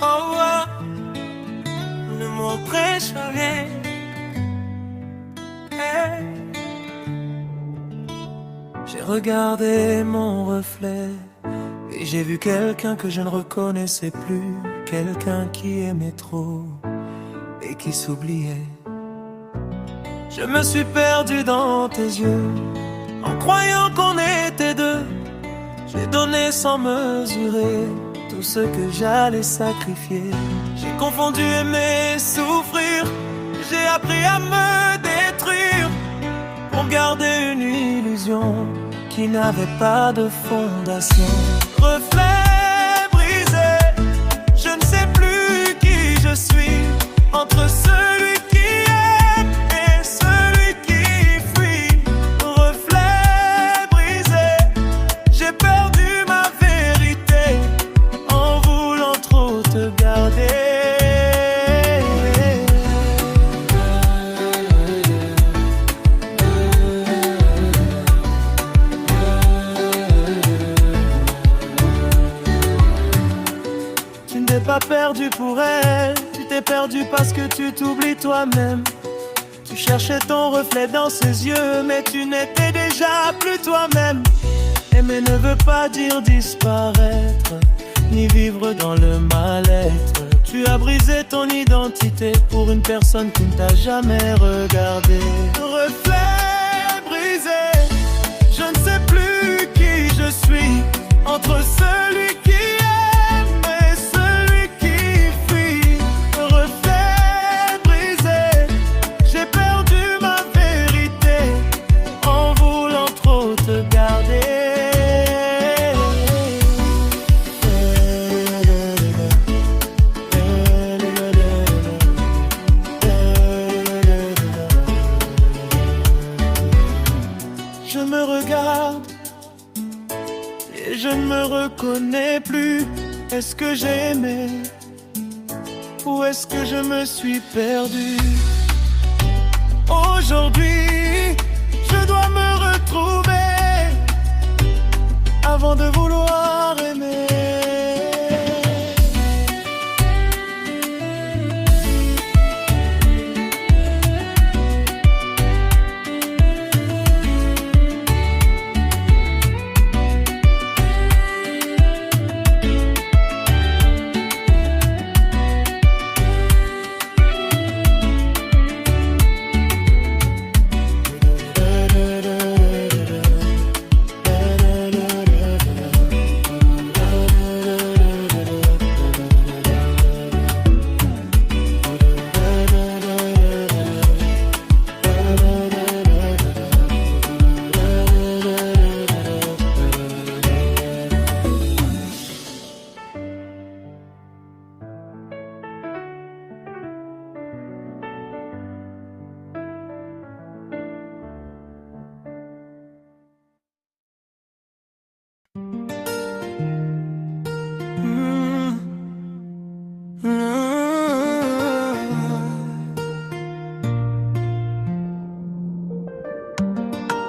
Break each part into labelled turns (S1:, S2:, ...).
S1: Oh, oh, ne me reproche rien. Hey. J'ai regardé mon reflet et j'ai vu quelqu'un que je ne reconnaissais plus, quelqu'un qui aimait trop et qui s'oubliait. Je me suis perdu dans tes yeux en croyant qu'on était deux. J'ai donné sans mesurer tout ce que j'allais sacrifier. J'ai confondu aimer et souffrir. J'ai appris à me détruire pour garder une illusion qui n'avait pas de fondation. Reflet brisé, je ne sais plus qui je suis. Entre celui qui aime et celui qui fuit. Reflet brisé, j'ai perdu ma vérité en voulant trop te garder. Tu n'es pas perdu pour elle, tu t'es perdu parce que tu t'oublies toi-même. Tu cherchais ton reflet dans ses yeux, mais tu n'étais déjà plus toi-même. Aimer ne veut pas dire disparaître, ni vivre dans le mal-être. Tu as brisé ton identité pour une personne qui ne t'a jamais regardé. Reflet brisé, je ne sais plus qui je suis. Entre celui qui aime et celui qui fuit. Reflet brisé, j'ai perdu ma vérité en voulant trop te garder. Je me regarde et je ne me reconnais plus. Est-ce que j'ai aimé ou est-ce que je me suis perdu? Aujourd'hui, je dois me retrouver avant de vouloir aimer.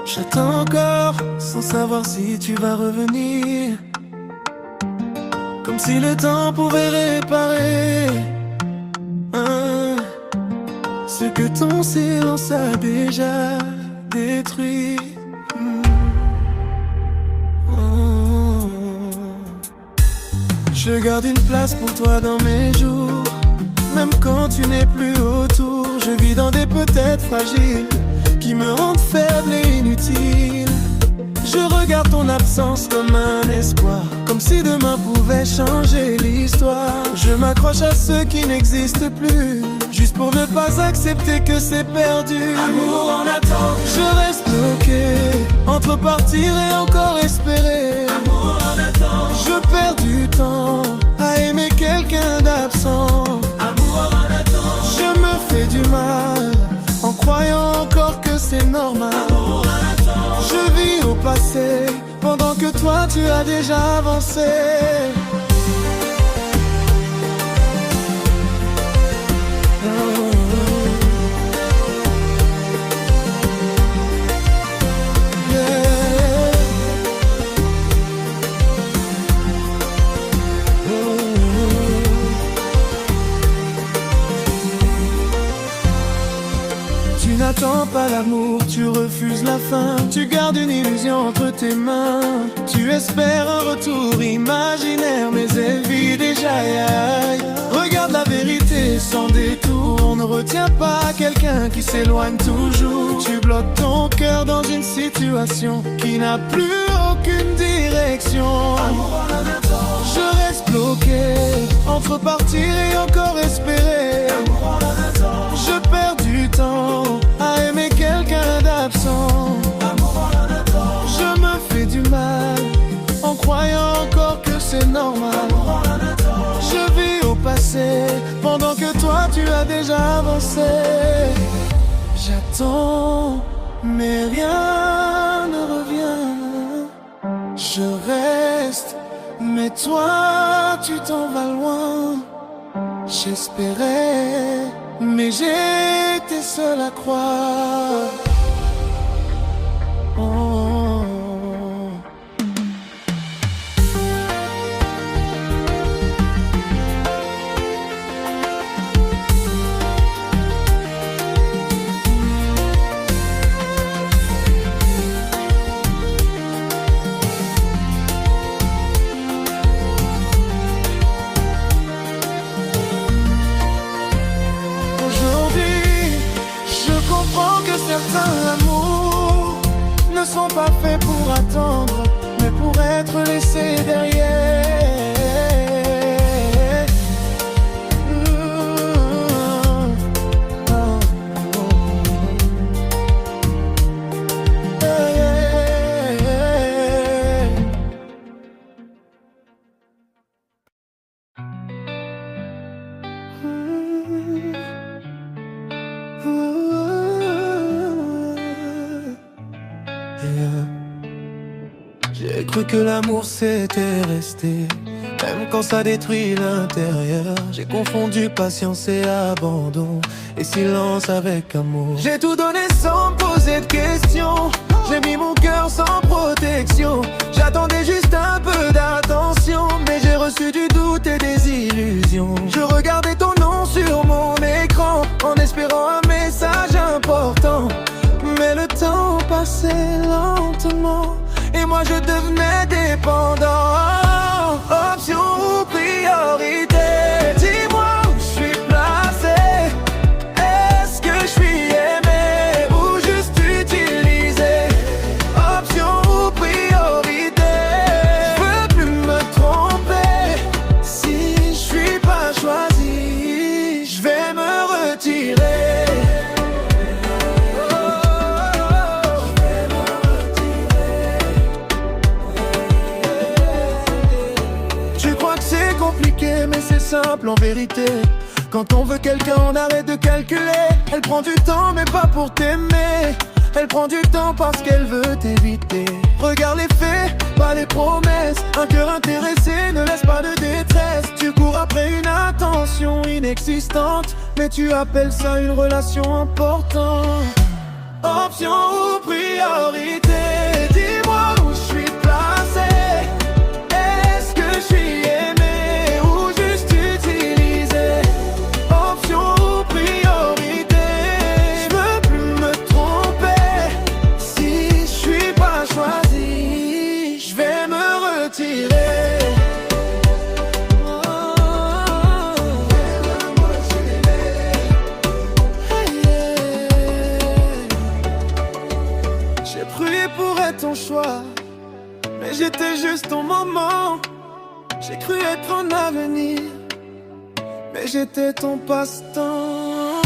S1: J'attends encore sans savoir si tu vas revenir. Comme si le temps pouvait réparer ce que ton silence a déjà détruit. Je garde une place pour toi dans mes jours. Même quand tu n'es plus autour, je vis dans des peut-être fragiles qui me rendent faible et inutile. Je regarde ton absence comme un espoir, comme si demain pouvait changer l'histoire. Je m'accroche à ceux qui n'existent plus, juste pour ne pas accepter que c'est perdu. Amour en attente, je reste bloqué entre partir et encore espérer. Amour en attente, je perds du temps à aimer quelqu'un d'absent. Amour en attente, je me fais du mal en croyant encore que c'est normal. Amour en attente, je vis au passé pendant que toi tu as déjà avancé. sens pas l'amour, tu refuses la fin. Tu gardes une illusion entre tes mains. Tu espères un retour imaginaire, mais elle vit déjà aïe. Regarde la vérité sans détour. On ne retient pas quelqu'un qui s'éloigne toujours. Tu bloques ton cœur dans une situation qui n'a plus aucune direction. Je reste bloqué entre partir et encore espérer. Je perds du temps à aimer quelqu'un d'absent. Je me fais du mal en croyant encore que c'est normal. Je vis au passé pendant que toi tu as déjà avancé. J'attends mais rien ne revient. Je reste mais toi tu t'en vas loin. J'espérais mais j'étais seul à croire. Oh. Certains amours ne sont pas faits pour attendre, mais pour être laissés derrière. J'ai cru que l'amour c'était resté, même quand ça détruit l'intérieur. J'ai confondu patience et abandon, et silence avec amour. J'ai tout donné sans me poser de questions. J'ai mis mon cœur sans protection. J'attendais juste un peu d'attention, mais j'ai reçu du doute et des illusions. Je regardais ton nom sur mon écran, en espérant un message important. Mais le temps passait lentement, et moi je devenais dépendant. Option ou priorité, dis-moi où je suis placé. Est-ce que je suis aimé ou juste utilisé? Option ou priorité, je veux plus me tromper. Si je suis pas choisi, je vais me retirer. Mais c'est simple en vérité. Quand on veut quelqu'un, on arrête de calculer. Elle prend du temps mais pas pour t'aimer. Elle prend du temps parce qu'elle veut t'éviter. Regarde les faits, pas les promesses. Un cœur intéressé ne laisse pas de détresse. Tu cours après une attention inexistante, mais tu appelles ça une relation importante. Option ou priorité, dis-moi où je suis placé. Est-ce que je suis aimé? J'ai prié pour être ton choix, mais j'étais juste ton moment. J'ai cru être un avenir, mais j'étais ton passe-temps.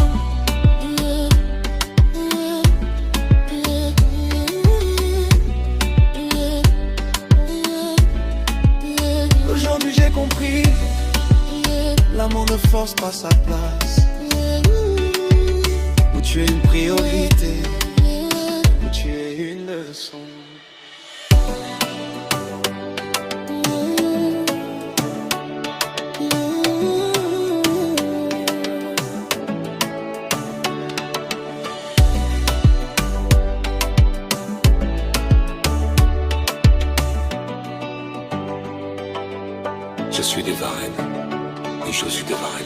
S1: Aujourd'hui j'ai compris, l'amour ne force pas sa place. Où tu es une priorité, où tu es une leçon.
S2: Je suis des Varennes, et je suis des Varennes.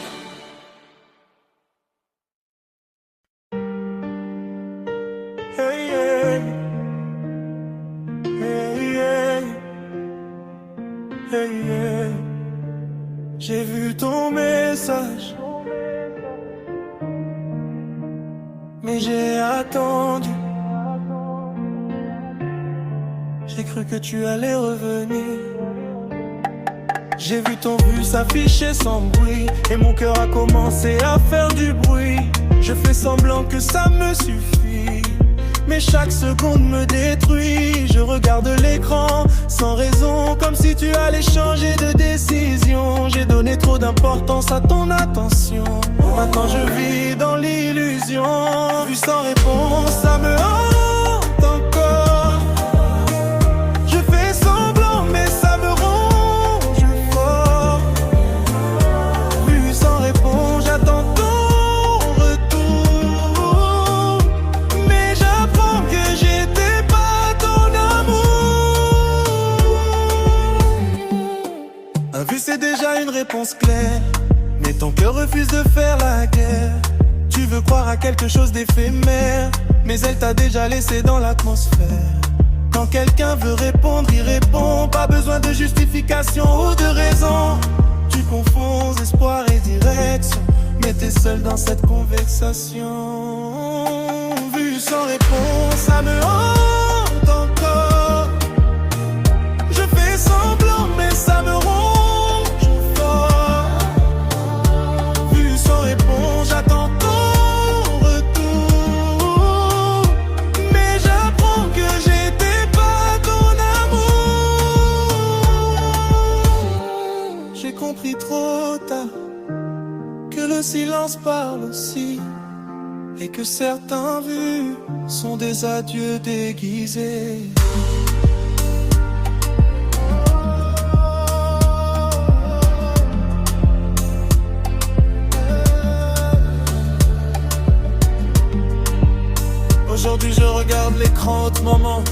S1: ton message. Mais j'ai attendu. J'ai cru que tu allais revenir. J'ai vu ton but s'afficher sans bruit et mon cœur a commencé à faire du bruit. Je fais semblant que ça me suffit, mais chaque seconde me détruit. Je regarde l'écran sans raison, comme si tu allais changer de décision. J'ai donné trop d'importance à ton attention. Maintenant je vis dans l'illusion. Vu sans réponse, ça me hante encore. Je fais semblant mais ça me ronge fort. Vu sans réponse, j'attends ton retour, mais j'apprends que j'étais pas ton amour. Un vu c'est déjà une réponse claire, mais ton cœur refuse de faire la guerre. Tu veux croire à quelque chose d'éphémère, mais elle t'a déjà laissé dans l'atmosphère. Quand quelqu'un veut répondre, il répond. Pas besoin de justification ou de raison. Tu confonds espoir et direction, mais t'es seul dans cette conversation. Vu sans réponse, ça me hante encore. Je fais semblant mais ça me ronge fort. Vu sans réponse, j'attends ton retour, mais j'apprends que j'étais pas ton amour. J'ai compris trop tard que le silence parle aussi, et que certains vus sont des adieux déguisés. Aujourd'hui je regarde l'écran autrement.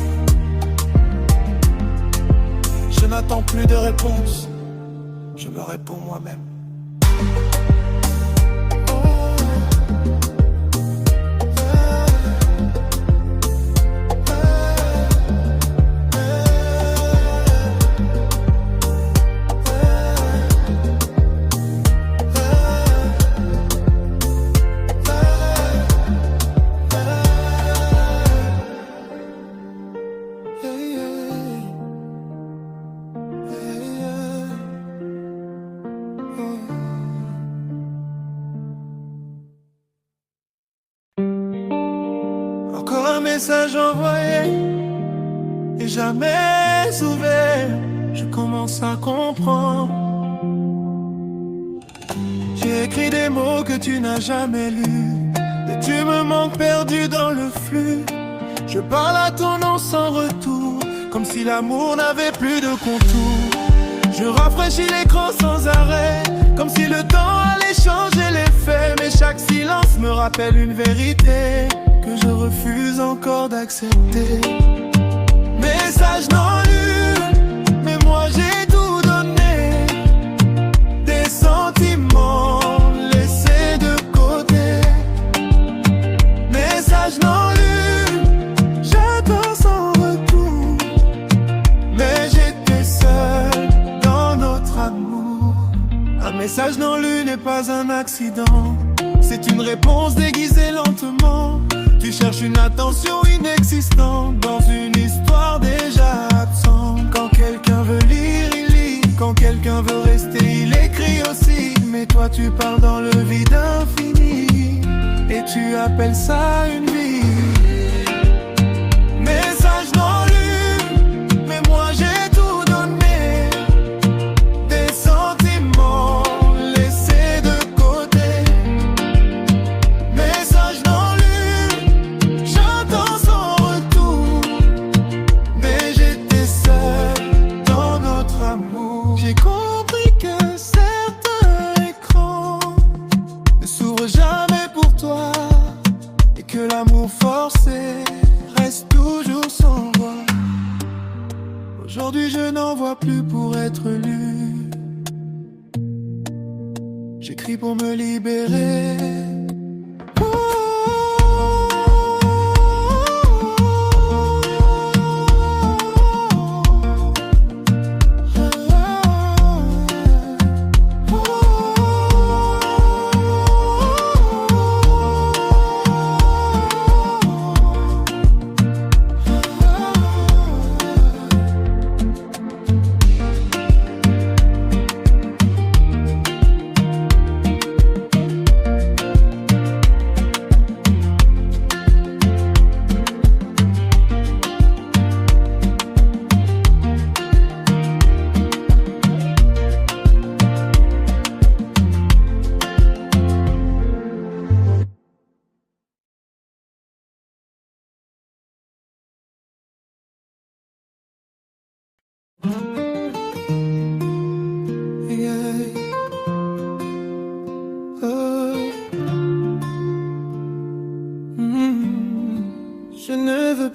S1: Je n'attends plus de réponse, je me réponds moi-même. Encore un message envoyé et jamais ouvert. Je commence à comprendre. J'ai écrit des mots que tu n'as jamais lus, et tu me manques perdu dans le flux. Je parle à ton nom sans retour, comme si l'amour n'avait plus de contour. Je rafraîchis l'écran sans arrêt, comme si le temps allait changer les faits. Mais chaque silence me rappelle une vérité que je refuse encore d'accepter. Message non lu, mais moi j'ai tout donné. Des sentiments laissés de côté. Message non lu, j'attends sans retour, mais j'étais seul dans notre amour. Un message non lu n'est pas un accident, c'est une réponse déguisée lentement. Tu cherches une attention inexistante dans une histoire déjà absente. Quand quelqu'un veut lire, il lit. Quand quelqu'un veut rester, il écrit aussi. Mais toi tu parles dans le vide infini, et tu appelles ça une vie. Message non lu, mais moi j'ai tout donné. Des sentiments laissés de côté. Message non lu, j'attends son retour, mais j'étais seul dans notre amour. J'ai compris que certains écrans ne s'ouvrent jamais pour toi, et que l'amour forcé reste toujours sans voix. Aujourd'hui je n'en vois plus pour être lu. J'écris pour me libérer.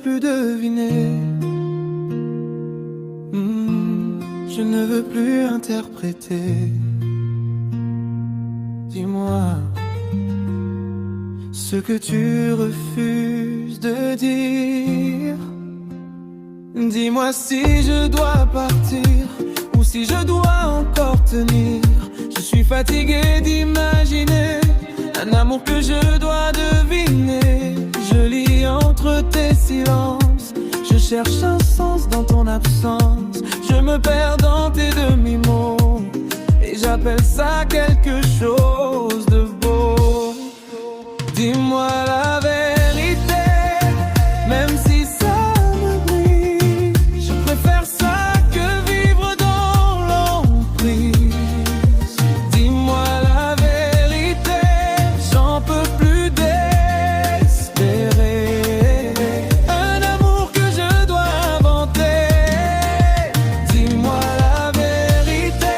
S1: plus deviner. Je ne veux plus interpréter. Dis-moi ce que tu refuses de dire. Dis-moi si je dois partir ou si je dois encore tenir. Je suis fatigué d'imaginer un amour que je dois deviner. Je lis entre tes silences, je cherche un sens dans ton absence. Je me perds dans tes demi-mots et j'appelle ça quelque chose de beau. Dis-moi la vérité, même si ça me brille. Je préfère ça que vivre dans l'emprise. Dis-moi la vérité, j'en peux plus d'espérer un amour que je dois inventer. Dis-moi la vérité,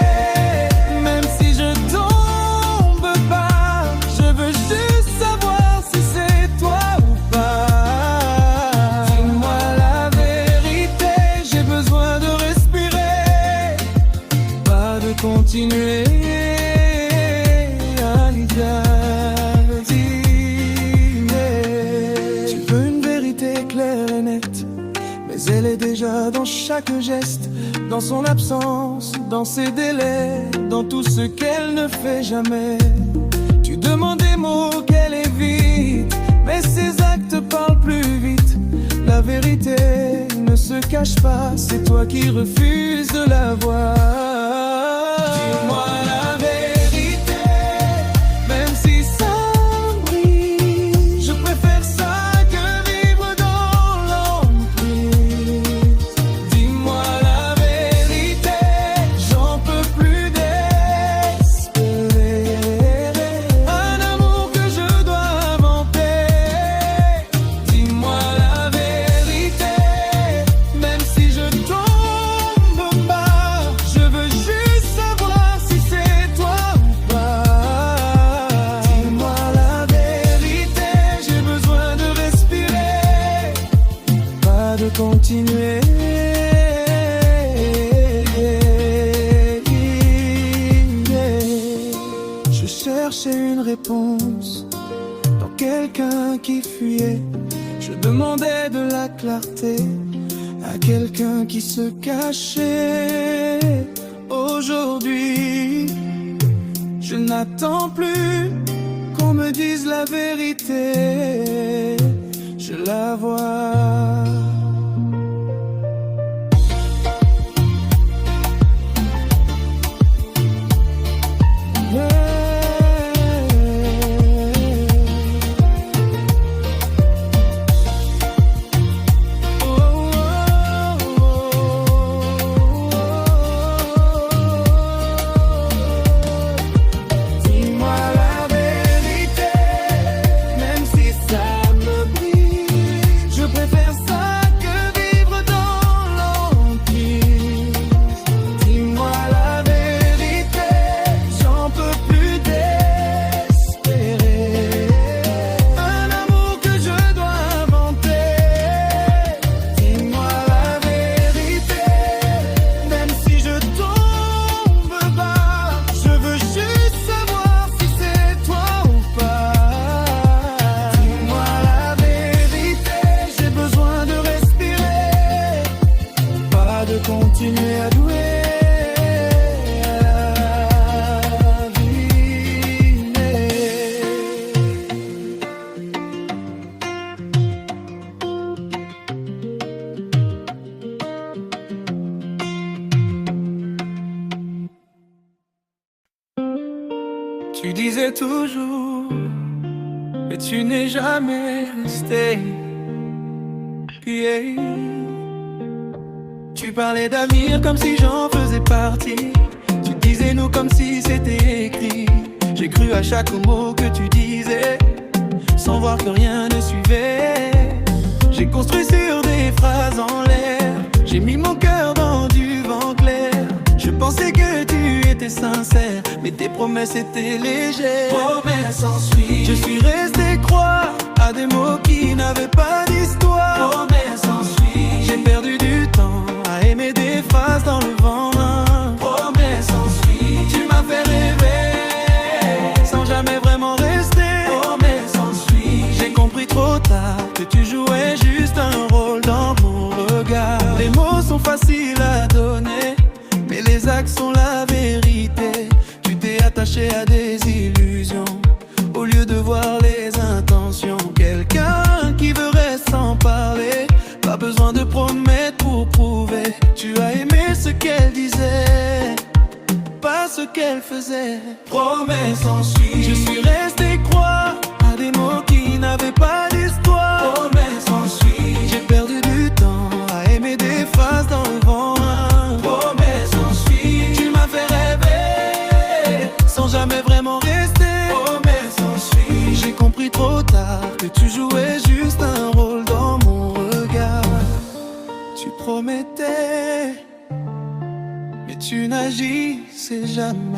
S1: même si je tombe pas, je veux juste savoir si c'est toi ou pas. Dis-moi la vérité, j'ai besoin de respirer, pas de continuer à l'idéaliser. Tu veux une vérité claire et nette, mais elle est déjà dans chaque geste, dans son absence, dans ses délais, dans tout ce qu'elle ne fait jamais. Tu demandes des mots qu'elle évite, mais ses actes parlent plus vite. La vérité ne se cache pas, c'est toi qui refuses de la voir. Dis-moi la vérité, même si ça brille. Je préfère ça que vivre dans l'emprise. Dis-moi la vérité, j'en peux plus d'espérer un amour que je dois inventer. Dis-moi la vérité, même si je tombe pas, je veux juste savoir si c'est toi ou pas. Dis-moi la vérité, j'ai besoin de respirer, pas de continuer. Je cherchais une réponse dans quelqu'un qui fuyait. Je demandais de la clarté à quelqu'un qui se cachait. Aujourd'hui, je n'attends plus qu'on me dise la vérité. Je la vois. Dis-moi la vérité, même si ça me brille. Je préfère ça que vivre dans l'emprise. Dis-moi la vérité, j'en peux plus d'espérer un amour que je dois inventer. Dis-moi la vérité, même si je tombe bas, je veux juste savoir si c'est toi ou pas. Dis-moi la vérité, j'ai besoin de respirer, pas de continuer à douer la vie. Tu disais toujours, mais tu n'es jamais resté. Yeah. Tu parlais d'avenir comme si j'en faisais partie. Tu disais nous comme si c'était écrit. J'ai cru à chaque mot que tu disais, sans voir que rien ne suivait. J'ai construit sur des phrases en l'air, j'ai mis mon cœur dans du vent clair. Je pensais que tu étais sincère, mais tes promesses étaient légères. Promesses en suite. Je suis resté croire à des mots qui n'avaient pas d'histoire. Promesse s'ensuit. J'ai perdu du temps à aimer des phrases dans le vent. Promesse s'ensuit. Tu m'as fait rêver sans jamais vraiment rester. Promesse s'ensuit. J'ai compris trop tard que tu jouais juste un rôle dans mon regard. Les mots sont faciles à donner, mais les actes sont la vérité. Tu t'es attaché à des illusions au lieu de voir les intentions. Quelqu'un qui veut rester sans parler, pas besoin de promettre pour prouver. Tu as aimé ce qu'elle disait, pas ce qu'elle faisait. Promesse ensuite. Je suis resté croire à des mots qui n'avaient pas d'histoire. Promesse ensuite. J'ai perdu du temps à aimer des phrases dans le vent. Promesse ensuite. Tu m'as fait rêver sans jamais vraiment rester. Promesse ensuite. J'ai compris trop tard que tu jouais juste un rôle dans mon regard. Tu promettais, mais tu n'agissais jamais.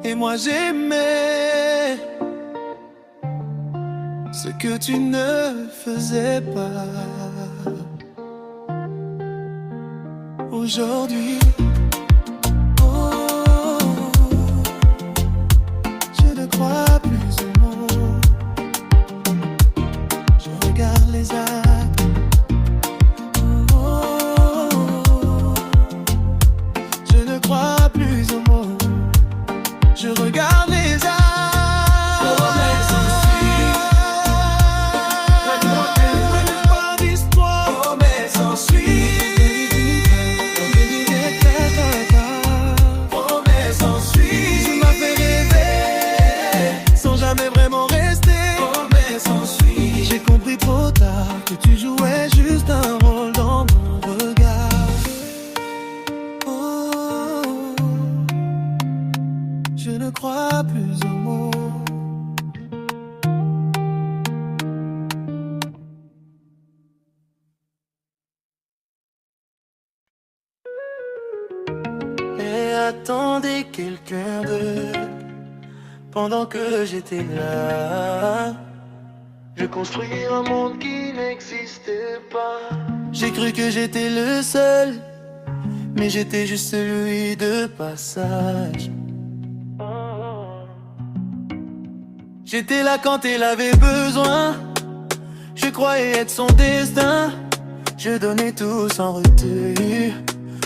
S1: Et moi j'aimais ce que tu ne faisais pas. Aujourd'hui, oh, je ne crois plus aux mots. Je regarde les actes. Je ne crois plus aux mots. Je regarde les actes. Promesse ensuite. Pas d'histoire. Promesse ensuite. Promesse ensuite. Tu m'as fait rêver sans jamais vraiment rester. Promesse ensuite. J'ai compris trop tard que tu jouais juste un rôle dans mon regard. Oh, je ne crois plus aux mots. Et attendez quelqu'un d'autre pendant que j'étais là. Je construis un monde qui n'existait pas. J'ai cru que j'étais le seul, mais j'étais juste celui de passage. J'étais là quand elle avait besoin. Je croyais être son destin. Je donnais tout sans retenue,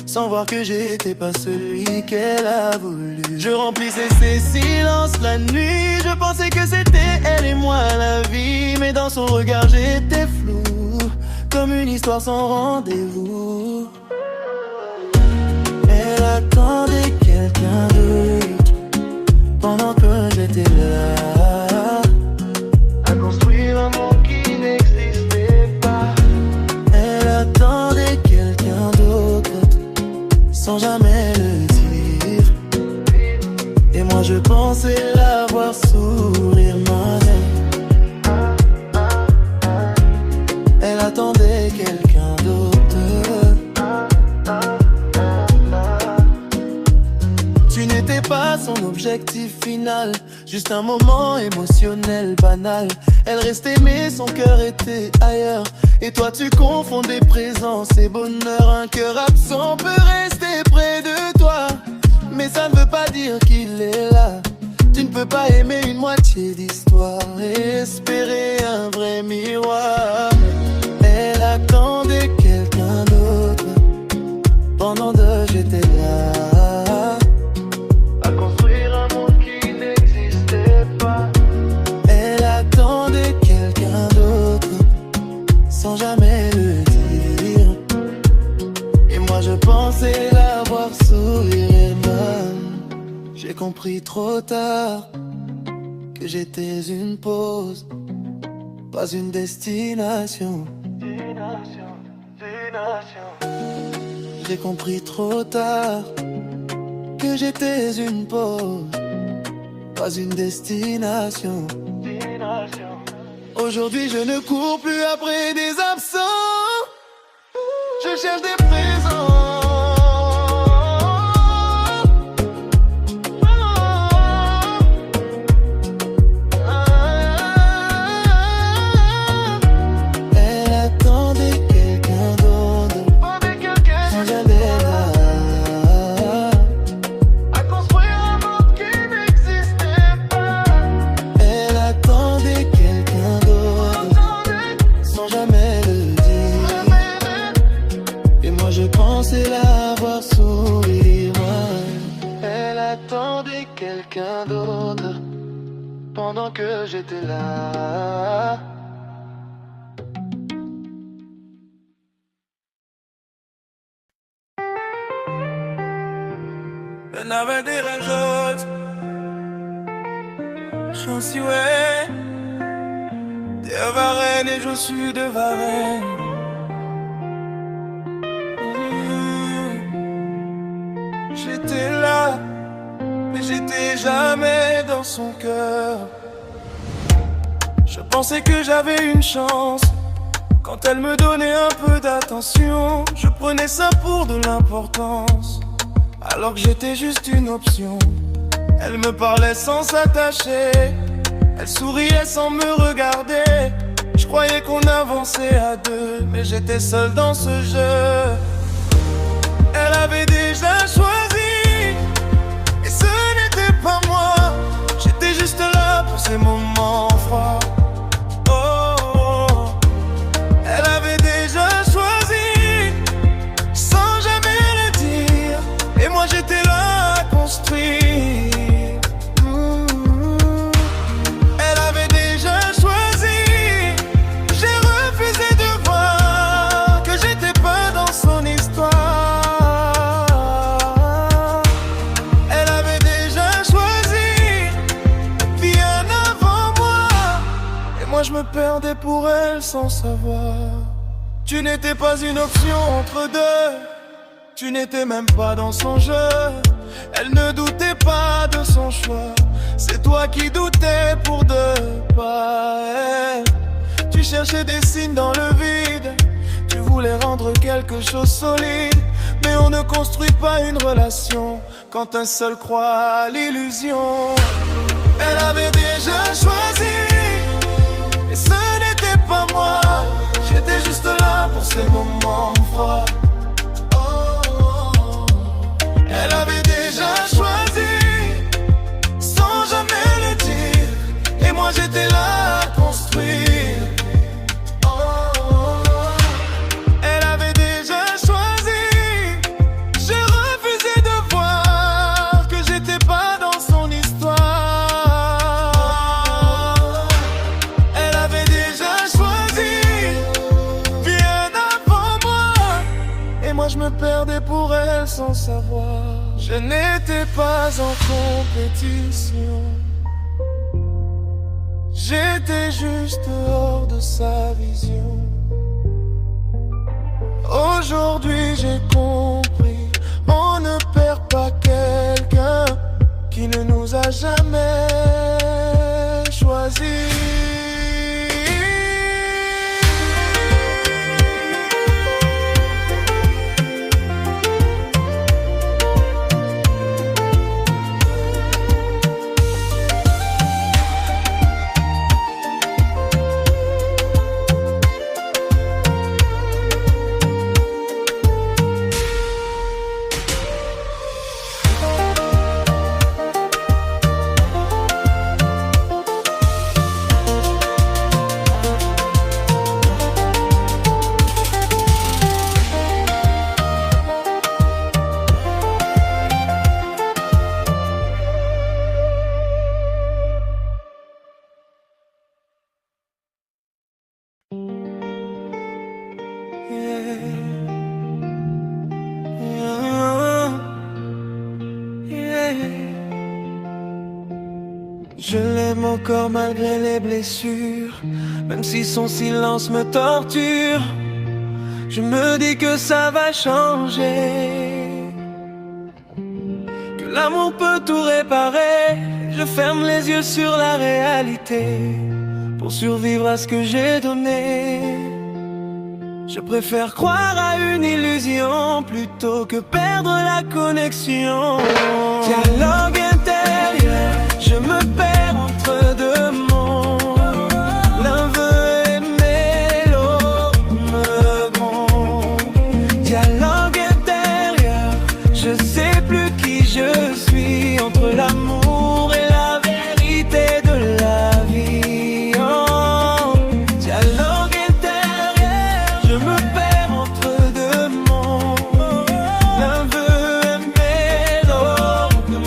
S1: sans voir que j'étais pas celui qu'elle a voulu. Je remplissais ses silences la nuit. Je pensais que c'était elle et moi la vie, mais dans son regard j'étais flou, comme une histoire sans rendez-vous. Elle attendait quelqu'un d'autre pendant que j'étais là, à construire un monde qui n'existait pas. Elle attendait quelqu'un d'autre sans jamais le dire. Et moi je pensais la voir sourire moi-même. Elle attendait quelqu'un d'autre. Tu n'étais pas son objectif final, juste un moment émotionnel banal. Elle restait mais son cœur était ailleurs. Et toi tu confondais présence et bonheur. Un cœur absent peut rester près de toi, mais ça ne veut pas dire qu'il est là. Tu ne peux pas aimer une moitié d'histoire et espérer un vrai miroir. Elle attendait quelqu'un d'autre pendant que j'étais là, à construire un monde qui n'existait pas. Elle attendait quelqu'un d'autre sans jamais le dire. Et moi je pensais la voir sourire elle-même. J'ai compris trop tard que j'étais une pause, pas une destination. J'ai compris trop tard que j'étais une pause, pas une destination. Aujourd'hui je ne cours plus après des absents, je cherche des présents. quelqu'un d'autre pendant que j'étais là. On avait des rêves, j'en suis ouais. De Varennes et je suis de Varennes. J'étais là, mais j'étais jamais dans son cœur. Je pensais que j'avais une chance. Quand elle me donnait un peu d'attention, je prenais ça pour de l'importance, alors que j'étais juste une option. Elle me parlait sans s'attacher, elle souriait sans me regarder. Je croyais qu'on avançait à deux, mais j'étais seul dans ce jeu. Elle avait déjà choisi, et ce n'était pas moi. J'étais juste là pour ces moments froids. Oh, oh, oh. Elle avait déjà choisi, sans jamais le dire, et moi j'étais là à construire. Elle avait déjà choisi, j'ai refusé de voir que j'étais pas dans son histoire. Elle avait déjà choisi bien avant moi, et moi je me perdais pour elle sans savoir. Tu n'étais pas une option entre deux, tu n'étais même pas dans son jeu. Elle ne doutait pas de son choix, c'est toi qui doutais pour deux pas. Elle, tu cherchais des signes dans le vide, tu voulais rendre quelque chose solide. Mais on ne construit pas une relation quand un seul croit à l'illusion. Elle avait déjà choisi, et ce n'était pas moi. J'étais juste là pour ces moments froids. Oh, oh, oh. Elle avait déjà choisi, sans jamais le dire, et moi j'étais là à construire. Oh, oh, oh. Elle avait déjà choisi, j'ai refusé de voir que j'étais pas dans son histoire. Elle avait déjà choisi bien avant moi, et moi je me perdais pour elle sans savoir. Je n'étais pas en compétition, j'étais juste hors de sa vision. Aujourd'hui j'ai compris, on ne perd pas quelqu'un qui ne nous a jamais choisi. Je l'aime encore malgré les blessures, même si son silence me torture. Je me dis que ça va changer, que l'amour peut tout réparer. Je ferme les yeux sur la réalité pour survivre à ce que j'ai donné. Je préfère croire à une illusion plutôt que perdre la connexion. Dialogue intérieur, je me perds entre deux mondes. L'un veut aimer, l'autre me gronde. Dialogue intérieur, je sais plus qui je suis, entre l'amour et la vérité de la vie. Oh, dialogue intérieur, je me perds entre deux mondes. L'un veut aimer, l'autre me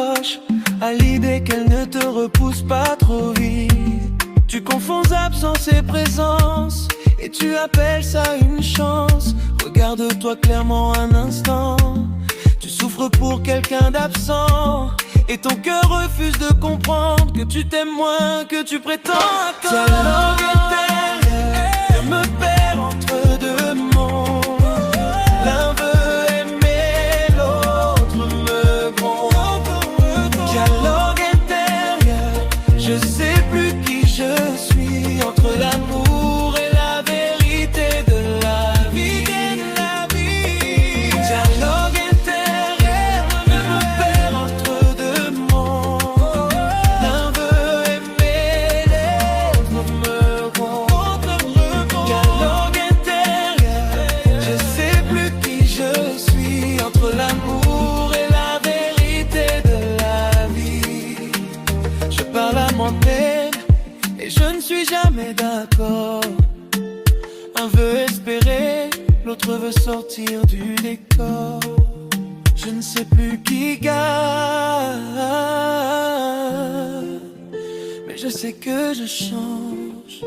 S1: t'accroches à l'idée qu'elle ne te repousse pas trop vite. Tu confonds absence et présence et tu appelles ça une chance. Regarde-toi clairement un instant. Tu souffres pour quelqu'un d'absent et ton cœur refuse de comprendre que tu t'aimes moins que tu prétends encore. Ta langue intérieure, je me perds entre deux mondes. L'un veut aimer, l'autre me gronde. Dialogue intérieur, je sais plus qui je suis. Entre l'amour et la vérité de la vie. Dialogue intérieur, je me perds entre deux mondes. L'un veut aimer, l'autre me gronde. Dialogue intérieur, je sais plus qui je suis. Entre l'amour et la vérité de la vie. Je parle à moi-même et je ne suis jamais d'accord. Un veut espérer, l'autre veut sortir du décor. Je ne sais plus qui garde, mais je sais que je change.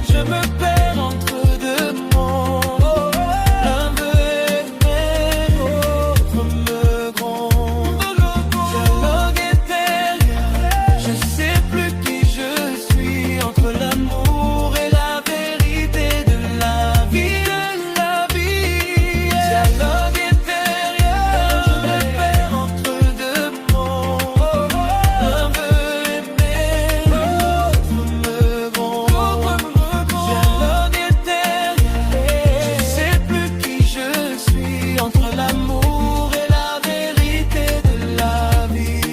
S1: Je me perds entre deux mondes. L'un veut aimer, l'autre me gronde. Dialogue intérieur, je sais plus qui je suis. Entre l'amour et la vérité de la vie. Dialogue intérieur, je me perds entre deux mondes. L'un veut aimer, l'autre me gronde. Dialogue intérieur, je sais plus qui je suis. Entre l'amour et la vérité de la vie.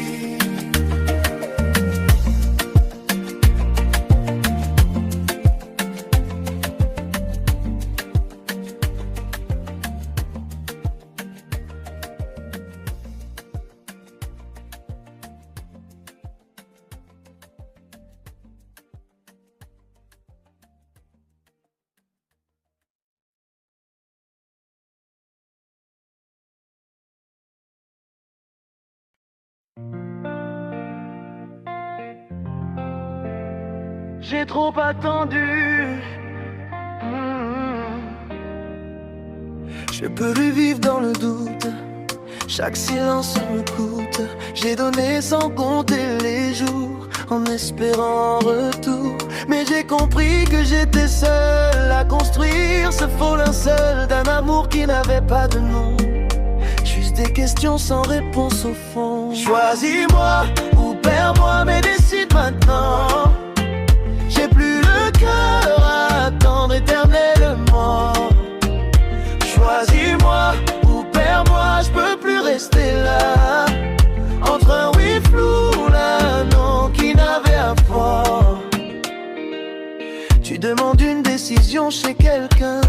S1: J'ai trop attendu. Je peux plus vivre dans le doute. Chaque silence me coûte. J'ai donné sans compter les jours, en espérant un retour. Mais j'ai compris que j'étais seul à construire ce faux linceul d'un amour qui n'avait pas de nom. Juste des questions sans réponse au fond. Choisis-moi ou perds-moi, mais décide maintenant. J'ai plus le cœur à attendre éternellement. Choisis-moi ou perds-moi, je peux plus rester là. Entre un oui flou, là, non, qui n'avait à voir. Tu demandes une décision chez quelqu'un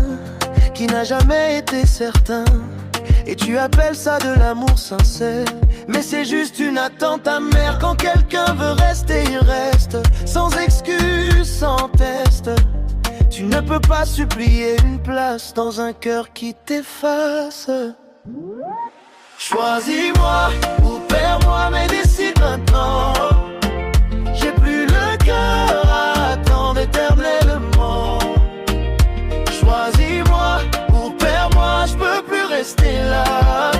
S1: qui n'a jamais été certain. Et tu appelles ça de l'amour sincère, mais c'est juste une attente amère. Quand quelqu'un veut rester, il reste, sans excuse, sans test. Tu ne peux pas supplier une place dans un cœur qui t'efface. Choisis-moi ou perds-moi, mais décide maintenant. J'ai plus le cœur à attendre éternellement. Choisis-moi ou perds-moi, je peux plus rester là.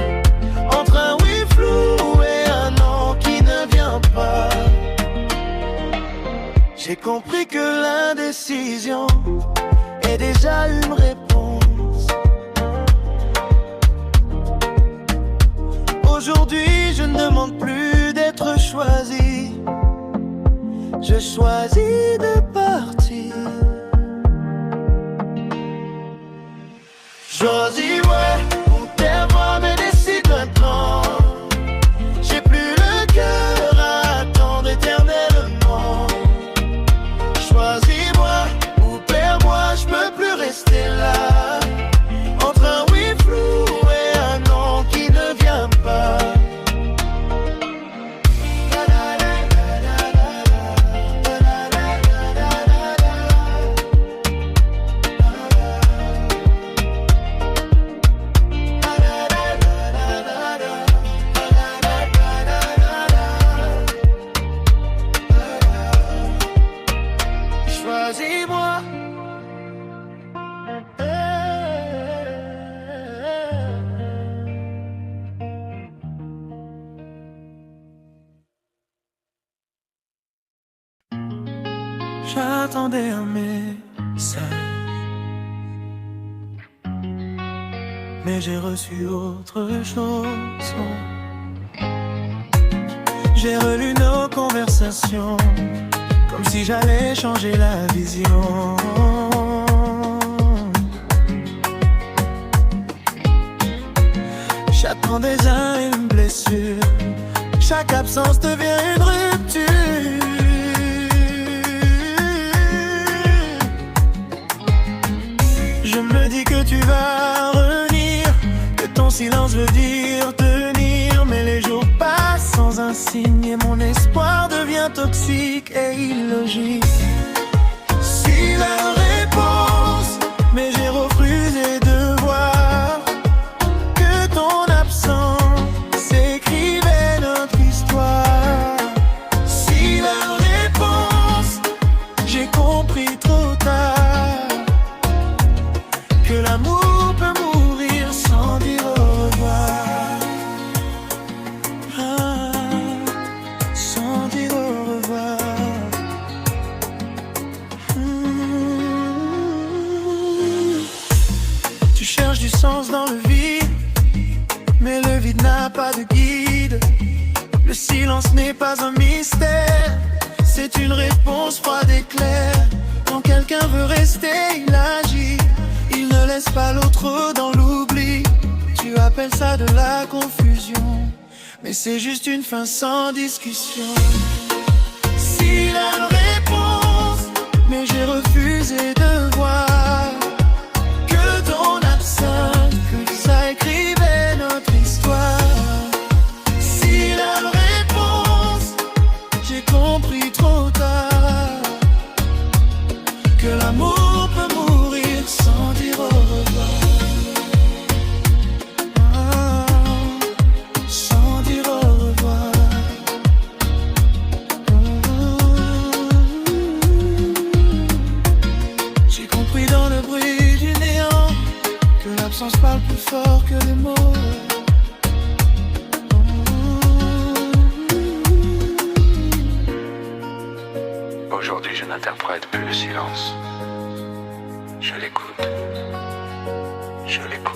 S1: Entre un oui flou et un non qui ne vient pas. J'ai compris que l'indécision est déjà une réponse. Aujourd'hui, je ne demande plus d'être choisi. Je choisis de partir. Choisis, ouais, ou perds-moi, mais décide maintenant. J'ai plus le cœur à attendre éternellement. Choisis-moi ou perds-moi, je peux plus rester là. Entre un oui flou et un non qui ne vient pas. j'attendais un message, mais j'ai reçu autre chose. J'ai relu nos conversations, comme si j'allais changer la vision. J'attends déjà une blessure, chaque absence devient une rupture. Je me dis que tu vas revenir, que ton silence veut dire tenir. Mais les jours passent sans un signe et mon espoir devient toxique et illogique. Si la réponse, mais j'ai refusé de voir que ton absence écrivait notre histoire. Si la réponse, j'ai compris trop tard que l'amour peut mourir sans dire au revoir. Sans dire au revoir. Tu cherches du sens dans le vide, mais le vide n'a pas de guide. Le silence n'est pas un mystère, c'est une réponse froide et claire. Quand quelqu'un veut rester, il agit, il ne laisse pas l'autre dans l'oubli. Tu appelles ça de la confusion, mais c'est juste une fin sans discussion. Si la réponse, mais j'ai refusé de voir que ton absence, que ça écrivait notre histoire. Si la réponse, j'ai compris trop tard que l'amour peut mourir sans dire au revoir. Sans dire au revoir. J'ai compris dans le bruit du néant que l'absence parle plus fort que les mots.
S2: Aujourd'hui, je n'interprète plus le silence. Je l'écoute. Je l'écoute.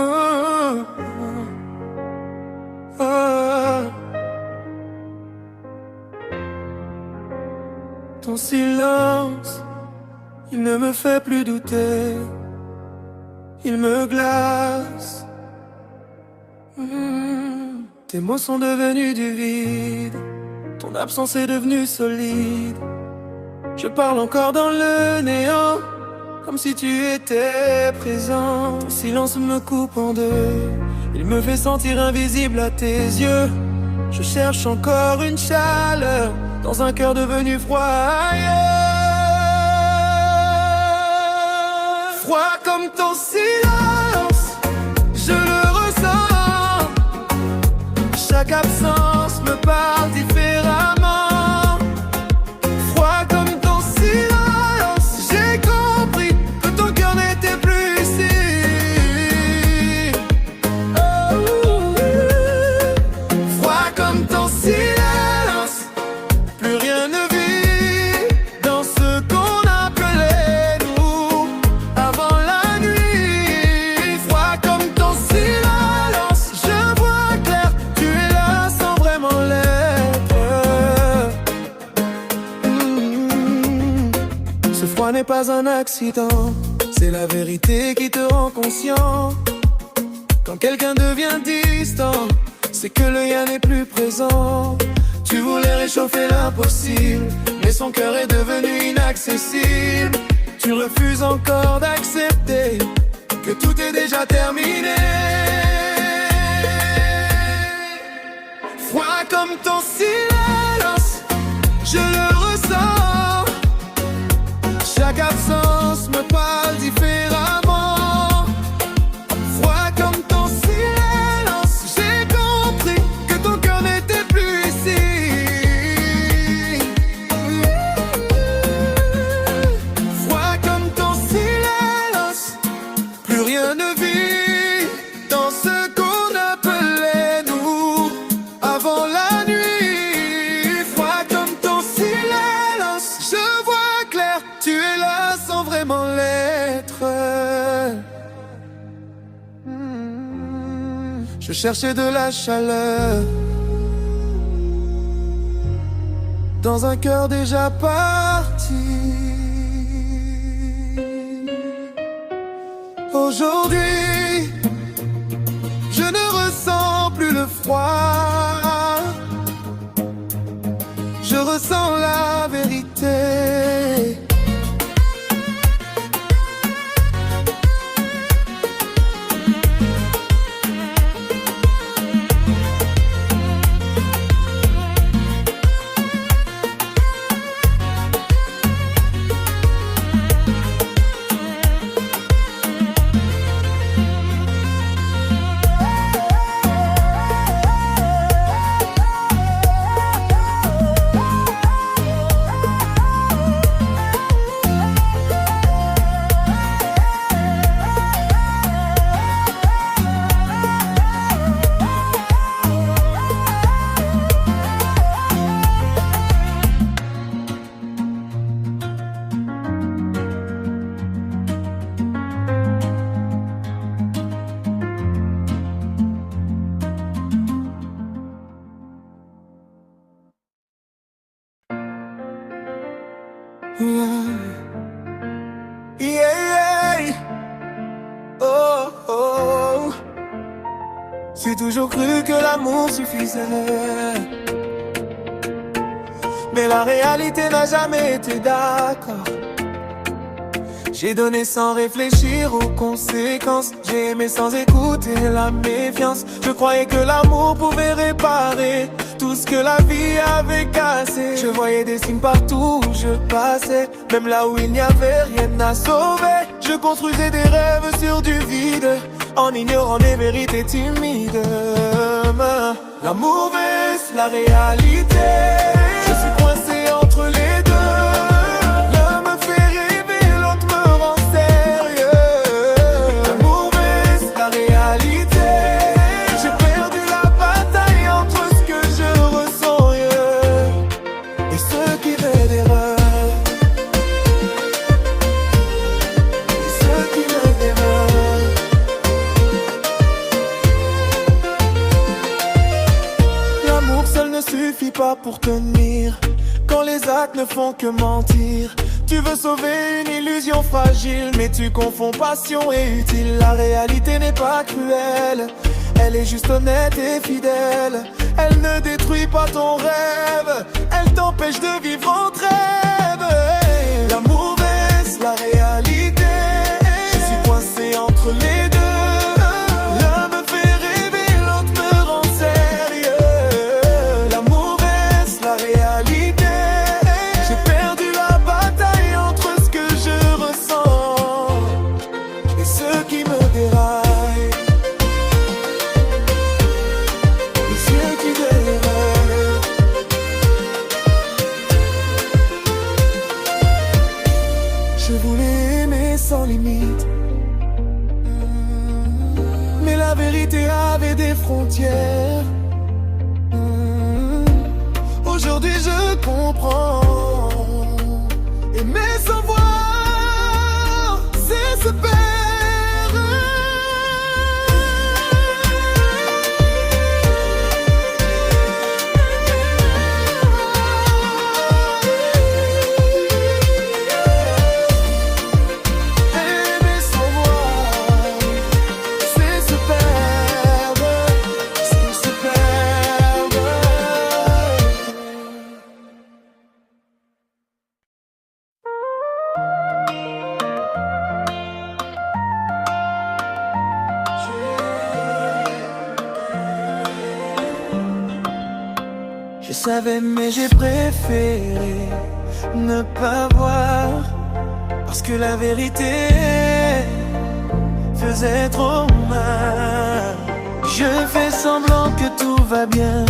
S1: Oh, oh, oh. Ton silence, il ne me fait plus douter, il me glace. Tes mots sont devenus du vide, ton absence est devenue solide. Je parle encore dans le néant, comme si tu étais présent. Ton silence me coupe en deux, il me fait sentir invisible à tes yeux. Je cherche encore une chaleur dans un cœur devenu froid ailleurs. Froid comme ton silence, je le ressens. Chaque absence me parle différemment. Froid comme ton silence, j'ai compris que ton cœur n'était plus ici. Oh, froid comme ton silence, plus rien ne vit dans ce qu'on appelait nous avant la nuit. Froid comme ton silence, je vois clair, tu es là sans vraiment l'être. Ce froid n'est pas un accident, C'est la vérité qui te rend conscient. Quand quelqu'un devient distant, c'est que le lien n'est plus présent. Tu voulais réchauffer l'impossible, mais son cœur est devenu inaccessible. Tu refuses encore d'accepter que tout est déjà terminé. Froid comme ton silence, je le ressens. Chaque absence me parle différemment. Froid comme ton silence, j'ai compris que ton cœur n'était plus ici. Froid comme ton silence, plus rien ne vit dans ce qu'on appelait nous avant la nuit. Froid comme ton silence, je vois clair, tu es là sans vraiment l'être. Je cherchais de la chaleur dans un cœur déjà parti. Aujourd'hui, je ne ressens plus le froid. Je ressens la vérité. Yeah. Oh, oh. J'ai toujours cru que l'amour suffisait, mais la réalité n'a jamais été d'accord. J'ai donné sans réfléchir aux conséquences. J'ai aimé sans écouter la méfiance. Je croyais que l'amour pouvait réparer tout ce que la vie avait cassé. Je voyais des signes partout où je passais, même là où il n'y avait rien à sauver. Je construisais des rêves sur du vide, en ignorant des vérités timides. L'amour baisse la réalité. Je suis coincé entre les deux. L'un me fait rêver, l'autre me rend sérieux. L'amour baisse la réalité. J'ai perdu la bataille entre ce que je ressens et ce qui fait d'erreur. Et ce qui me dérange. L'amour seul ne suffit pas pour tenir, quand les actes ne font que mentir. Tu veux sauver une illusion fragile, mais tu confonds passion et utile. La réalité n'est pas cruelle, elle est juste honnête et fidèle. Elle ne détruit pas ton rêve, elle t'empêche de vivre en trêve. L'amour baisse la réalité. Je suis coincé entre les deux. L'un me fait rêver, l'autre me rend sérieux. L'amour baisse la réalité. J'ai perdu la bataille entre ce que je ressens et ce qui me déraille. Les yeux qui déraillent. Je voulais aimer sans limite, mais la vérité avait des frontières. Aujourd'hui je comprends. Aimer sans voir, c'est se perdre. Aimer savais mais j'ai préféré ne pas voir, parce que la vérité faisait trop mal. Je fais semblant que tout va bien,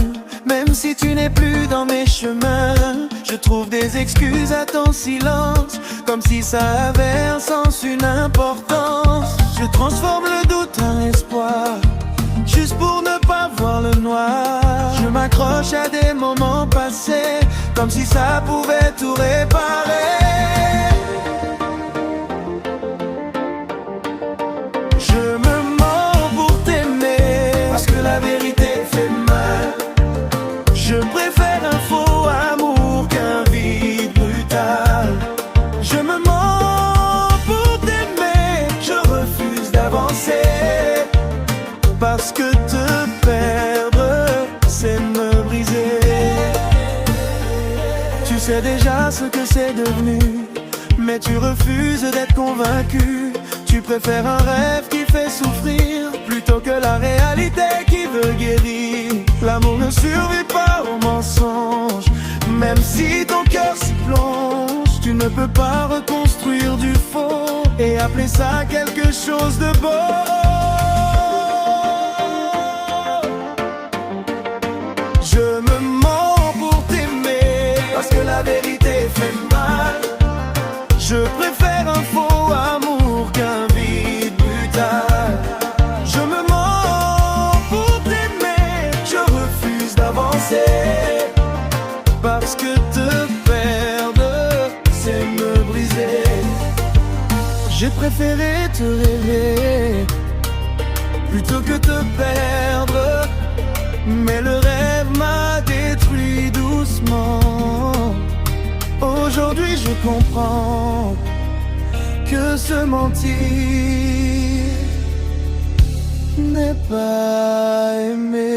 S1: même si tu n'es plus dans mes chemins. Je trouve des excuses à ton silence, comme si ça avait un sens, une importance. Je transforme le doute en espoir, juste pour ne pas voir le noir. Je m'accroche à des moments passés, comme si ça pouvait tout réparer. Je me mens pour t'aimer, parce que la vérité fait mal. Je préfère un faux amour qu'un vide brutal. Je me mens pour t'aimer, je refuse d'avancer, parce que te perdre, c'est me briser. Tu sais déjà ce que c'est devenu, mais tu refuses d'être convaincu. Tu préfères un rêve qui fait souffrir, plutôt que la réalité qui veut guérir. L'amour ne survit pas au mensonge, même si ton cœur s'y plonge. Tu ne peux pas reconstruire du faux et appeler ça quelque chose de beau. Je me mens pour t'aimer, parce que la vérité fait mal. Je préfère un faux amour qu'un vide brutal. Je me mens pour t'aimer, je refuse d'avancer, parce que te perdre, c'est me briser. J'ai préféré te rêver, plutôt que te perdre. Mais le rêve m'a détruit doucement. Aujourd'hui je comprends que se mentir n'est pas aimer.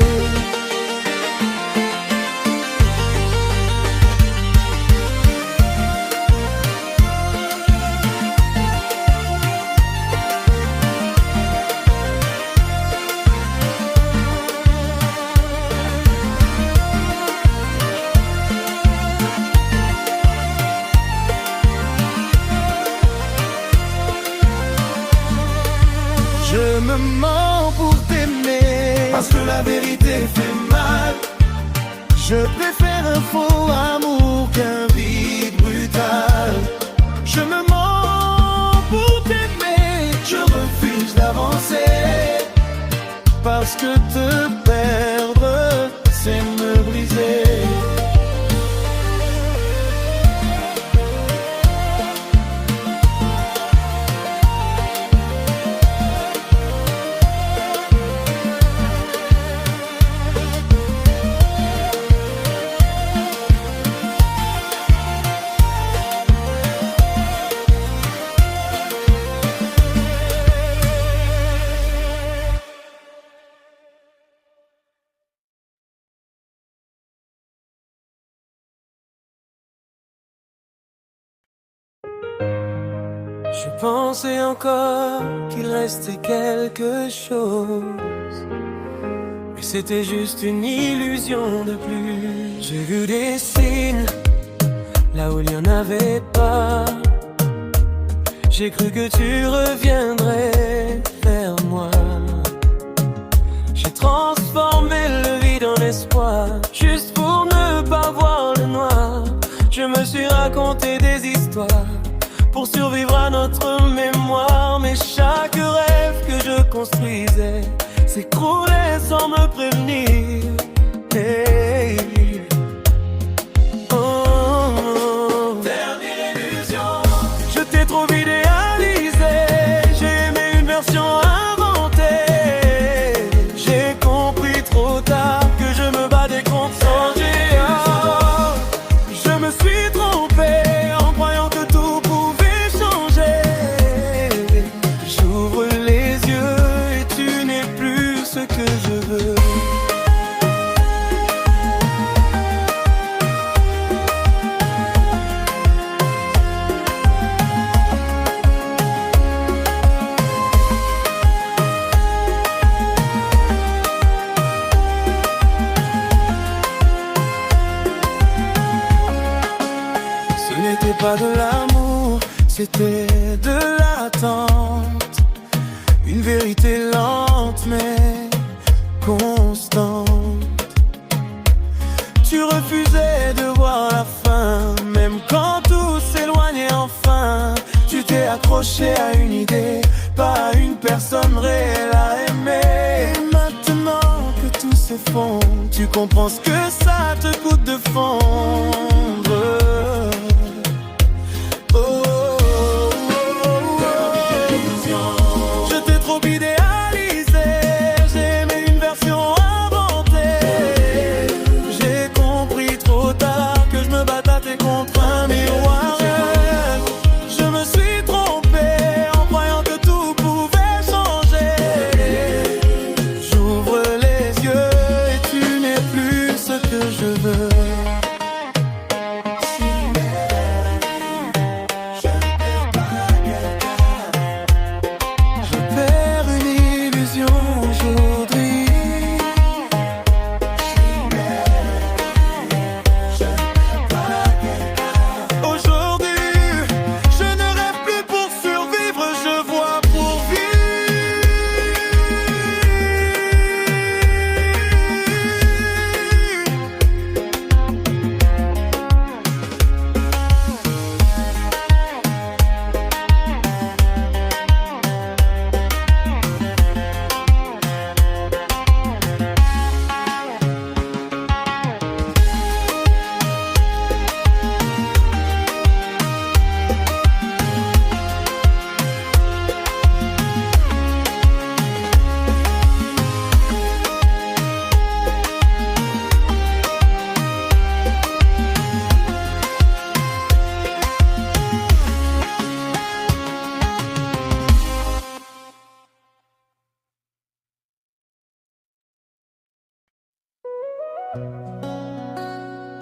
S1: Je me mens pour t'aimer, parce que la vérité fait mal. Je préfère un faux amour qu'un vide brutal. Je me mens pour t'aimer, je refuse d'avancer, parce que te perdre, c'est me briser. Je pensais encore qu'il restait quelque chose, mais c'était juste une illusion de plus. J'ai vu des signes là où il n'y en avait pas. J'ai cru que tu reviendrais vers moi. J'ai transformé le vide en espoir, juste pour ne pas voir le noir. Je me suis raconté des histoires pour survivre à notre mémoire. Mais chaque rêve que je construisais s'écroulait sans me prévenir. Hey. Oh. Dernière illusion. Je t'ai trop idéalisé, j'ai aimé une version inventée. J'ai compris trop tard que je me battais contre son géant. Je me suis trompé en croyant que tout pouvait changer. J'ouvre les yeux et tu n'es plus ce que je veux. pas de l'amour, c'était de l'attente. Une vérité lente mais constante. Tu refusais de voir la fin, même quand tout s'éloignait enfin. Tu t'es accroché à une idée, pas à une personne réelle à aimer. Et maintenant que tout s'effondre, tu comprends ce que ça te coûte de fondre. Oh, oh, oh, oh. Je t'ai trop idéalisé, j'ai aimé une version inventée. J'ai compris trop tard que je me battais contre un miroir. Je me suis trompé en croyant que tout pouvait changer. J'ouvre les yeux et tu n'es plus ce que je veux.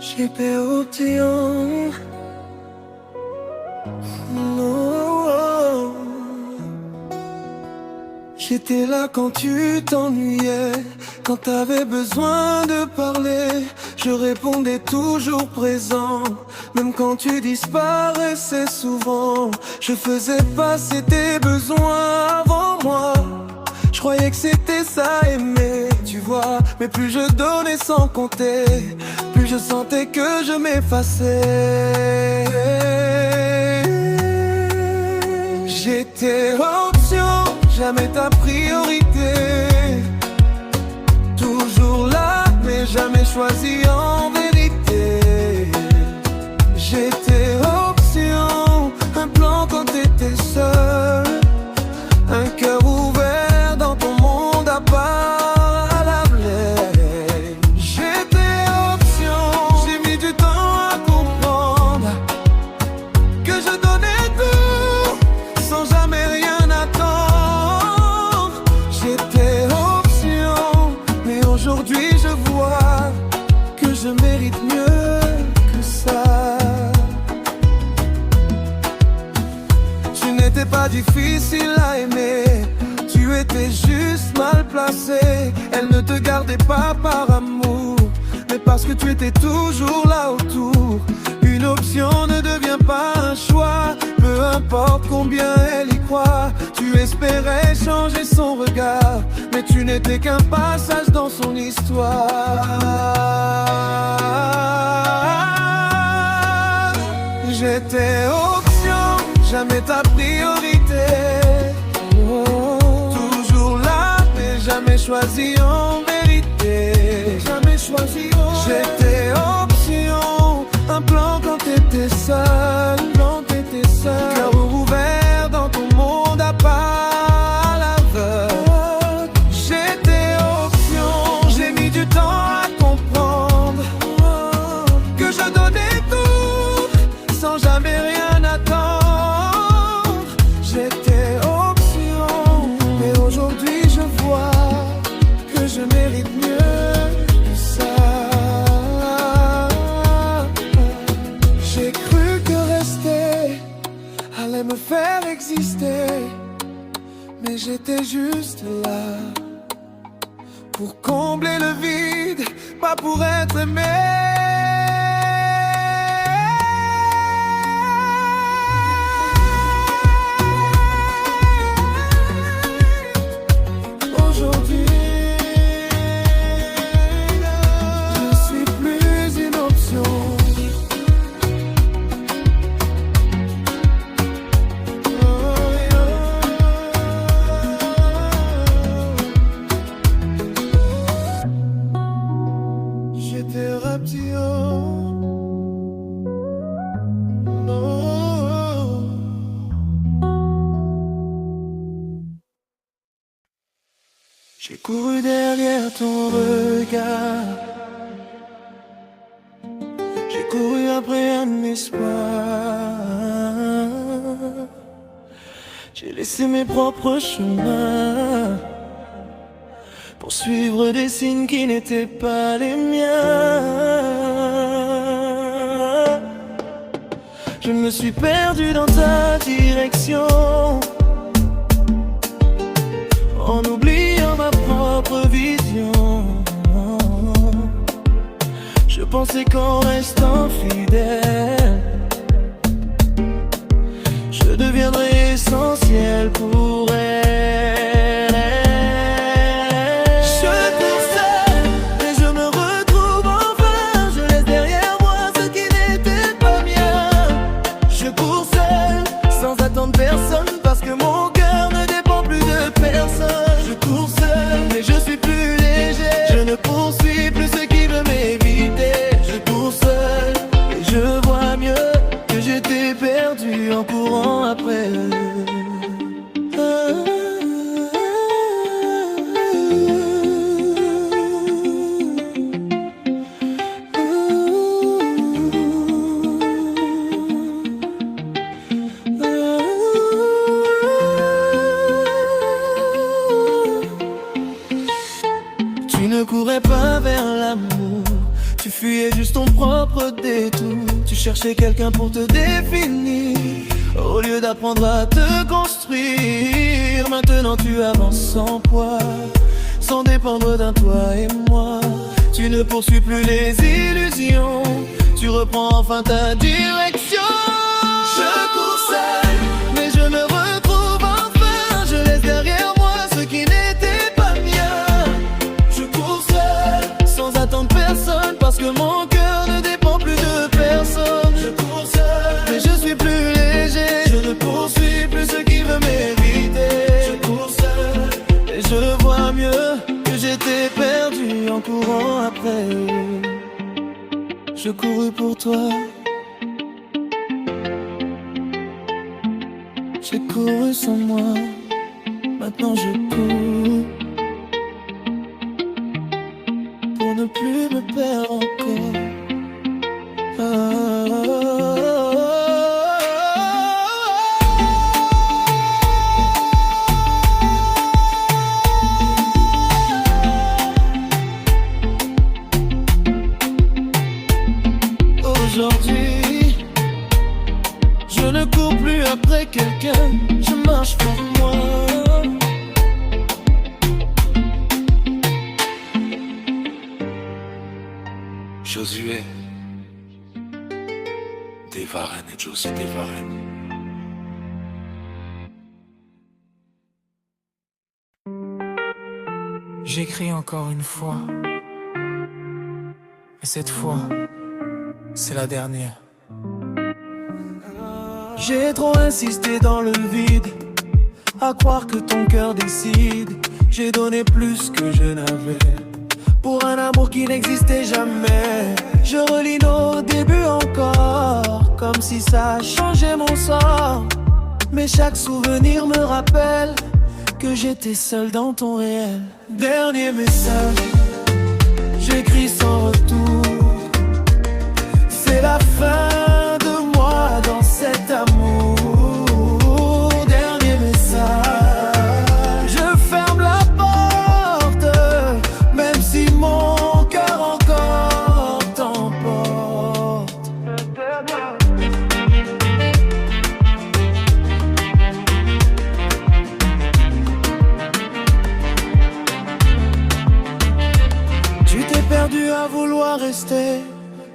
S1: J'ai perdu en J'étais là quand tu t'ennuyais, quand t'avais besoin de parler. Je répondais toujours présent, même quand tu disparaissais souvent. Je faisais passer tes besoins avant moi. Je croyais que c'était ça aimer, tu vois. Mais plus je donnais sans compter, plus je sentais que je m'effaçais. J'étais option, jamais ta priorité. Toujours là, mais jamais choisi en vérité. J'étais option, un plan quand t'étais seul. Un cœur ouvert dans ton monde à part à la blague. J'étais option, j'ai mis du temps à comprendre que je donnais tout sans jamais rien attendre. J'étais option, mais aujourd'hui je vois que je mérite mieux que ça. Tu n'étais pas difficile à aimer, tu étais juste mal placé. Elle ne te gardait pas par amour, mais parce que tu étais toujours là autour. Une option ne devient pas un choix, peu importe combien elle y croit. Tu espérais changer son regard, mais tu n'étais qu'un passage dans son histoire. J'étais option, jamais ta priorité. Toujours là, mais jamais choisi en vérité. Jamais choisi en J'étais option, un plan quand t'étais seul. Quand t'étais seul, cœur ouvert dans ton monde à part à l'aveugle. J'étais option, j'ai mis du temps à comprendre que je donnais tout sans jamais rien attendre. J'étais option, mais aujourd'hui je vois que je mérite mieux que ça. J'ai cru que rester allait me faire exister, mais j'étais juste là pour combler le vide, pas pour être aimé. couru derrière ton regard. J'ai couru après un espoir. J'ai laissé mes propres chemins pour suivre des signes qui n'étaient pas les miens. Je me suis perdu dans ta direction en oubliant ma propre vision. Je pensais qu'en restant fidèle, je deviendrais essentiel pour elle. Je cours seul, mais je me retrouve enfin. Je laisse derrière moi ce qui n'était pas mien. Je cours seul, sans attendre personne, parce que mon cœur ne dépend plus de personne. Je cours seul, mais je suis plus léger. Je ne poursuis plus ce qui veut m'éviter. Je cours seul, et je vois mieux que j'étais perdu en courant après eux. Tu ne courais pas vers l'amour, tu fuyais juste ton propre détour. Tu cherchais quelqu'un pour te définir, au lieu d'apprendre à te construire. Maintenant tu avances sans poids, sans dépendre d'un toi et moi. Tu ne poursuis plus les illusions, tu reprends enfin ta direction. Je cours seul, mais je me retrouve enfin. Je laisse derrière moi ce qui n'était pas mien. Je cours seul, sans attendre personne, parce que mon cœur ne dépend plus de personne. Je cours seul, mais je suis plus léger. Je ne poursuis plus ce qui veut m'éviter. Je cours seul, et je vois mieux que j'étais perdu en courant après eux. Je courus pour toi, j'ai couru sans moi. Maintenant je cours pour ne plus me perdre encore. Aujourd'hui, je ne cours plus après quelqu'un, je marche pour moi.
S2: Josué Devaren et Josie Devaren.
S1: J'écris encore une fois, et cette fois, c'est la dernière. J'ai trop insisté dans le vide, à croire que ton cœur décide. J'ai donné plus que je n'avais, pour un amour qui n'existait jamais. Je relis nos débuts encore, comme si ça changeait mon sort. Mais chaque souvenir me rappelle que j'étais seul dans ton réel. Dernier message, j'écris sans retour. C'est la fin de moi dans cet amour. Dernier message, je ferme la porte, même si mon cœur encore t'emporte. Tu t'es perdu à vouloir rester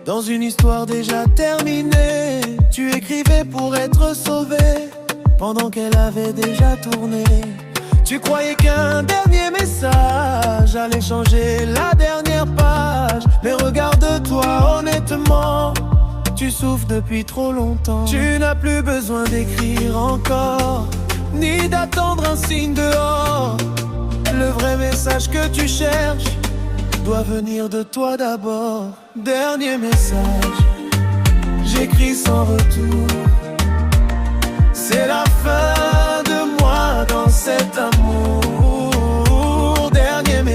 S1: dans une histoire déjà terminée. Tu écrivais pour être sauvé, pendant qu'elle avait déjà tourné. Tu croyais qu'un dernier message allait changer la dernière page. Mais regarde-toi honnêtement, tu souffres depuis trop longtemps. Tu n'as plus besoin d'écrire encore, ni d'attendre un signe dehors. Le vrai message que tu cherches doit venir de toi d'abord. Dernier message, j'écris sans retour. C'est la fin de moi dans cet amour. Dernier message.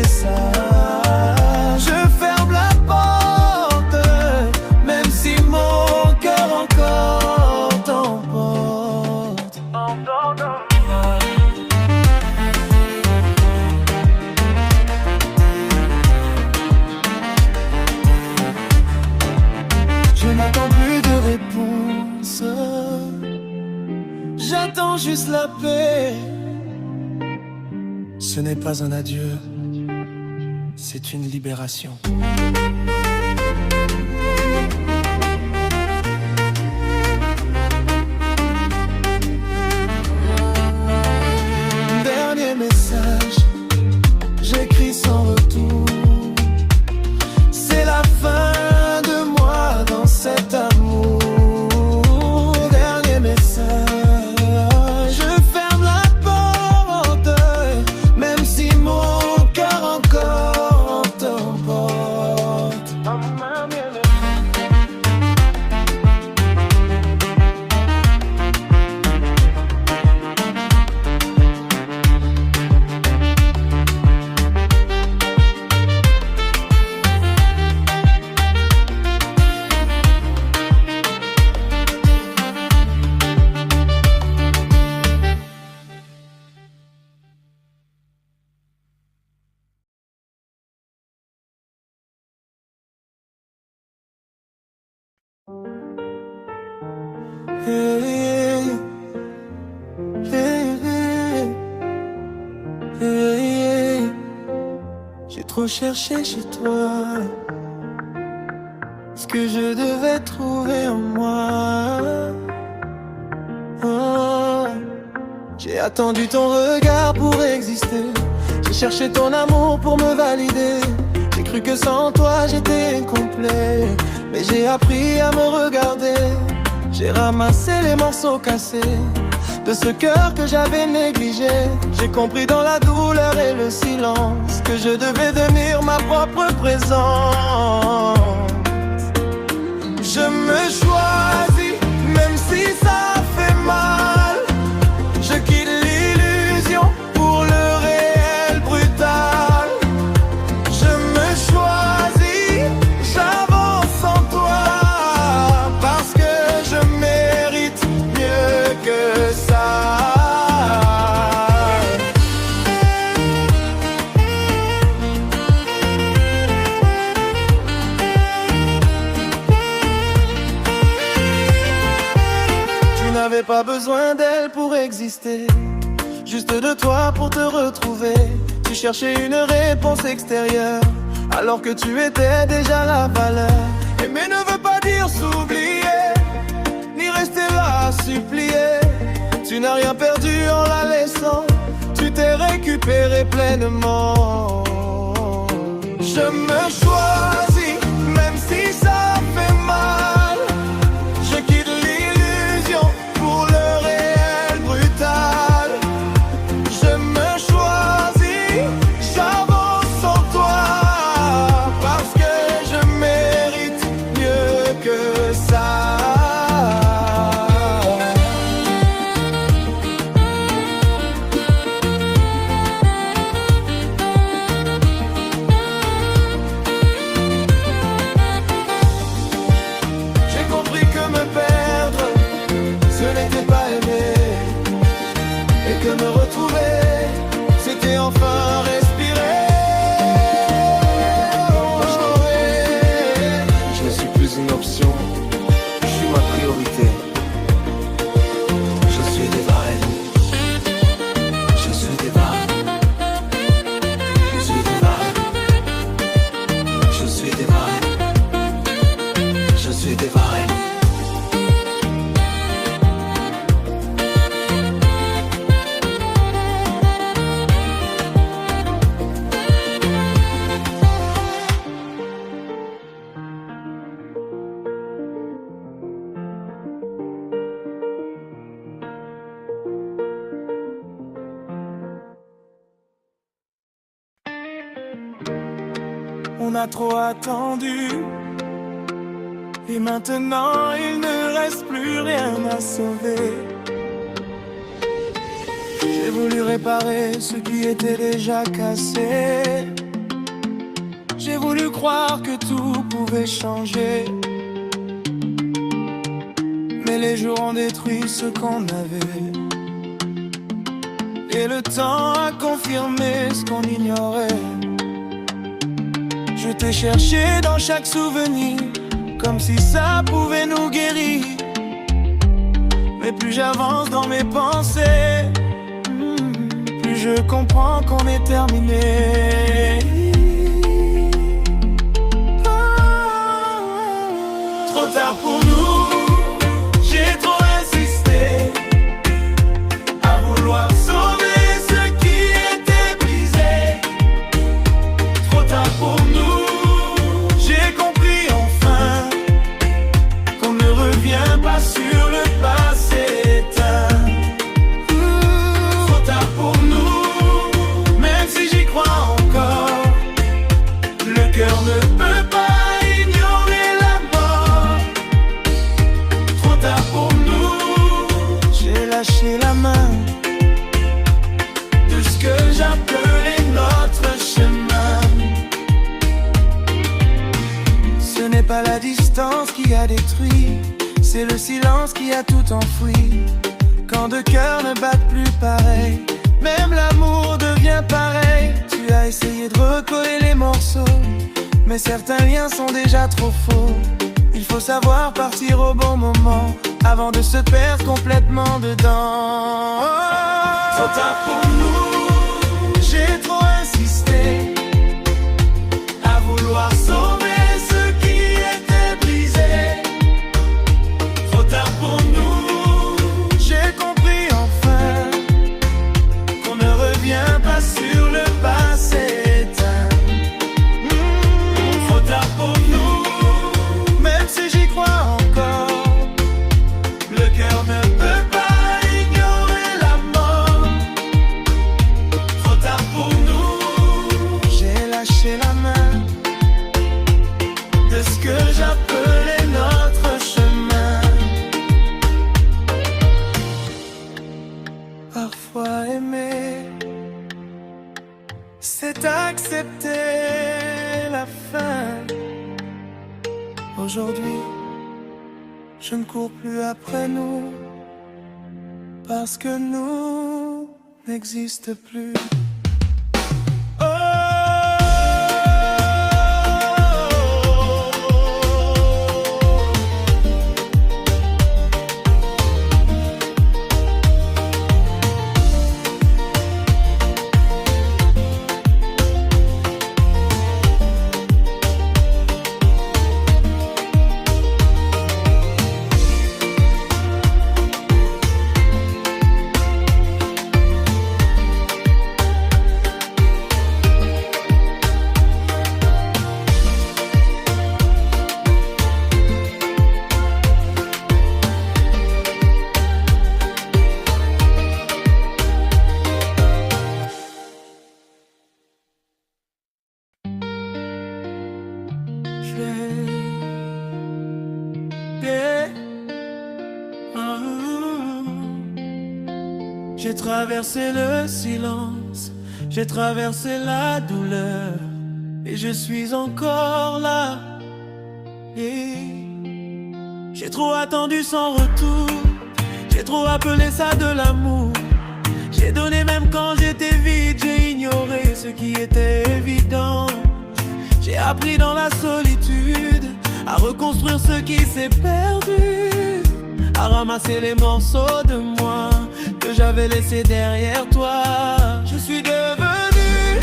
S1: juste la paix. Ce n'est pas un adieu, c'est une libération. Dernier message, j'écris sans retour. C'est la fin de moi dans cet amour. Dernier message, je ferme la porte, même si mon cœur encore t'emporte. Hey, hey, hey, hey. J'ai trop cherché chez toi ce que je devais trouver en moi. Oh. J'ai attendu ton regard pour exister. J'ai cherché ton amour pour me valider. J'ai cru que sans toi j'étais incomplet. Mais j'ai appris à me regarder. J'ai ramassé les morceaux cassés de ce cœur que j'avais négligé. J'ai compris dans la douleur et le silence que je devais devenir ma propre présence. Je me choisis, même si ça fait mal. Je quitte l'illusion pour le réel brutal. Je me choisis, j'avance sans toi, parce que je mérite mieux que ça. Tu n'avais pas besoin d'elle pour exister, juste de toi pour te retrouver. Tu cherchais une réponse extérieure, alors que tu étais déjà la valeur. Aimer ne veut pas dire s'oublier, ni rester là à supplier. Tu n'as rien perdu en la laissant, tu t'es récupéré pleinement. Je me choisis, même si ça fait mal. Je quitte l'illusion pour le réel brutal. Je me choisis, j'avance sans toi, parce que je mérite mieux que ça. J'ai compris que me perdre, ce n'était pas aimer, et que me retrouver, c'était enfin respirer. Je ne suis plus une option, je suis ma priorité. Je suis des varelles, je suis des varelles, je suis des varelles, je suis des varelles, je suis des varelles. On a trop attendu, et maintenant il ne reste plus rien à sauver. J'ai voulu réparer ce qui était déjà cassé. J'ai voulu croire que tout pouvait changer, mais les jours ont détruit ce qu'on avait, et le temps a confirmé ce qu'on ignorait. Je t'ai cherché dans chaque souvenir, comme si ça pouvait nous guérir. Mais plus j'avance dans mes pensées, plus je comprends qu'on est terminé. Trop tard pour nous, j'ai trop insisté à vouloir sauver ce qui était brisé. Trop tard pour nous, j'ai compris enfin qu'on ne revient pas sur le passé éteint. Trop tard pour nous, même si j'y crois encore, le cœur ne peut pas ignorer la mort. Trop tard pour nous, j'ai lâché la main de ce que j'appelais notre chemin. Ce n'est pas la distance qui a détruit, c'est le silence qui a tout enfoui. Quand deux cœurs ne battent plus pareil, même l'amour devient pareil. Tu as essayé de recoller les morceaux, mais certains liens sont déjà trop faux. Il faut savoir partir au bon moment, avant de se perdre complètement dedans. Trop tard pour nous, j'ai trop insisté à vouloir sauver ce qui était brisé. Trop tard pour nous, j'ai compris enfin qu'on ne revient pas sur le passé éteint. Trop tard pour nous, même si j'y crois encore, le cœur ne peut pas ignorer la mort. Trop tard pour nous, j'ai lâché la main de ce que j'appelais notre chemin. Parfois aimer, c'est accepter la fin. Aujourd'hui, je ne cours plus après nous, parce que nous n'existe plus. J'ai traversé le silence, j'ai traversé la douleur, et je suis encore là. Et j'ai trop attendu sans retour, j'ai trop appelé ça de l'amour. J'ai donné même quand j'étais vide, j'ai ignoré ce qui était évident. J'ai appris dans la solitude à reconstruire ce qui s'est perdu, à ramasser les morceaux de moi que j'avais laissés derrière toi. Je suis devenu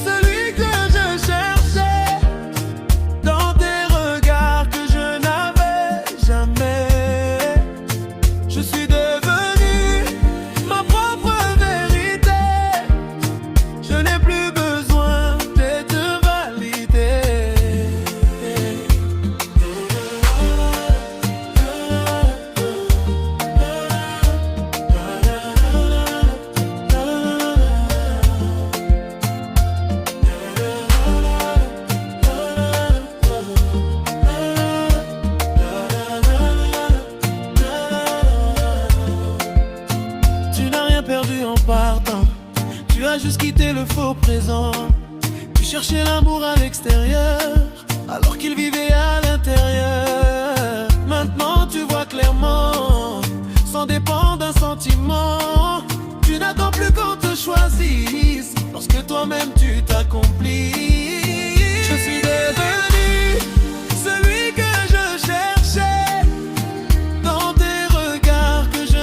S1: celui que je cherchais dans des regards que je n'avais jamais. Je suis devenu ma propre vérité. Je n'ai plus besoin d'être validé. Perdu en partant, tu as juste quitté le faux présent. Tu cherchais l'amour à l'extérieur alors qu'il vivait à l'intérieur. Maintenant tu vois clairement, sans dépendre d'un sentiment. Tu n'attends plus qu'on te choisisse lorsque toi-même tu t'accomplis. Je suis devenu celui que je cherchais dans tes regards que je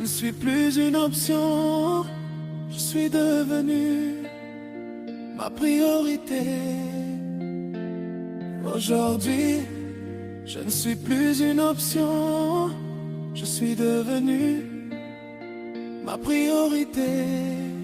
S1: suis plus une option, je suis devenu ma priorité. Aujourd'hui, je ne suis plus une option, je suis devenu ma priorité.